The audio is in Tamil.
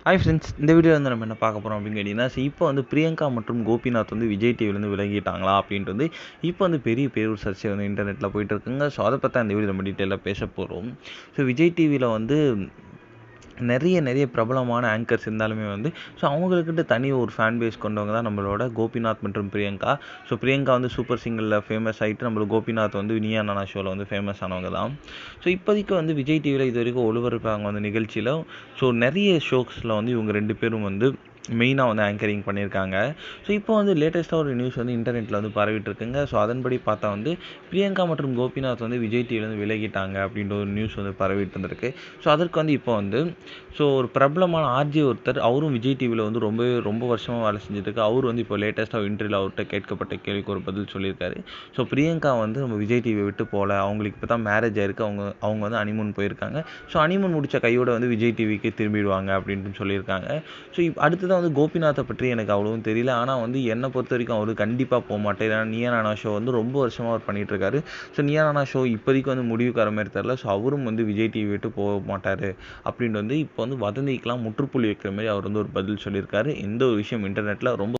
ஹாய் ஃப்ரெண்ட்ஸ், இந்த வீடியோ வந்து நம்ம என்ன பார்க்க போகிறோம் அப்படின்னு கேட்டிங்கன்னா, இப்போ வந்து பிரியங்கா மற்றும் கோபிநாத் வந்து விஜய் டிவிலேருந்து விலகிட்டாங்களா அப்படின்ட்டு வந்து இப்போ வந்து பெரிய பேரூர் சர்ச்சை வந்து இன்டர்நெட்டில் போயிட்டு இருக்குங்க. ஸோ அதை பற்றி அந்த வீடியோ நம்ம டீட்டெயிலாக பேச போகிறோம். ஸோ விஜய் டிவியில் வந்து நிறைய பிரபலமான ஆங்கர்ஸ் இருந்தாலுமே வந்து ஸோ அவங்களுக்கிட்ட தனி ஒரு ஃபேன் பேஸ் கொண்டவங்க தான் நம்மளோட கோபிநாத் மற்றும் பிரியங்கா. ஸோ பிரியங்கா வந்து சூப்பர் சிங்கரில் ஃபேமஸ் ஆகிட்டு, நம்மளுக்கு கோபிநாத் வந்து நீயா நானா ஷோவில் வந்து ஃபேமஸ் ஆனவங்க தான். ஸோ இப்போதைக்கு வந்து விஜய் டிவியில் இது வரைக்கும் ஒளிபரப்பாங்க வந்து நிகழ்ச்சியில் ஸோ நிறைய ஷோஸில் வந்து இவங்க 2 பேரும் வந்து மெயினாக வந்து ஆங்கரிங் பண்ணியிருக்காங்க. ஸோ இப்போ வந்து லேட்டஸ்ட்டாக ஒரு நியூஸ் வந்து இன்டர்நெட்டில் வந்து பரவிட்டு இருக்குங்க. ஸோ அதன்படி பார்த்தா வந்து பிரியங்கா மற்றும் கோபிநாத் வந்து விஜய் டிவிலேருந்து விலகிட்டாங்க அப்படின்ற ஒரு நியூஸ் வந்து பரவிட்டு இருந்திருக்கு. ஸோ அதற்கு வந்து இப்போ வந்து ஸோ ஒரு பிரபலமான ஆர்ஜே ஒருத்தர், அவரும் விஜய் டிவியில் வந்து ரொம்ப வருஷமாக வேலை செஞ்சுட்டு அவர் வந்து இப்போ லேட்டஸ்ட்டாக இன்டர்வியூவில் அவர்கிட்ட கேட்கப்பட்ட கேள்விக்கு ஒரு பதில் சொல்லியிருக்காரு. ஸோ பிரியங்கா வந்து நம்ம விஜய் டிவியை விட்டு போகல, அவங்களுக்கு இப்போ தான் மேரேஜ் ஆயிருக்கு, அவங்க வந்து ஹனிமூன் போயிருக்காங்க. ஸோ ஹனிமூன் முடித்த கையோட வந்து விஜய் டிவிக்கு திரும்பிடுவாங்க அப்படின்ட்டு சொல்லியிருக்காங்க. ஸோ அடுத்ததான் வந்து கோபிநாத்தை பற்றி எனக்கு அவ்வளவும் தெரியல. ஆனால் வந்து என்னை பொறுத்த வரைக்கும் அவர் கண்டிப்பாக போக மாட்டார். ஏன்னா நீயா நானா ஷோ வந்து ரொம்ப வருஷமாக அவர் பண்ணிகிட்டு இருக்காரு. ஸோ நீயா நானா ஷோ இப்போதைக்கு வந்து முடிவுக்கு வர மாதிரி தெரில. ஸோ அவரும் வந்து விஜய் டிவி விட்டு போக மாட்டார் அப்படின்ட்டு வந்து இப்போ வந்து வதந்திக்கெலாம் முற்றுப்புள்ளி வைக்கிற மாதிரி அவர் வந்து ஒரு பதில் சொல்லியிருக்காரு. இந்த ஒரு விஷயம் இன்டர்நெட்டில் ரொம்ப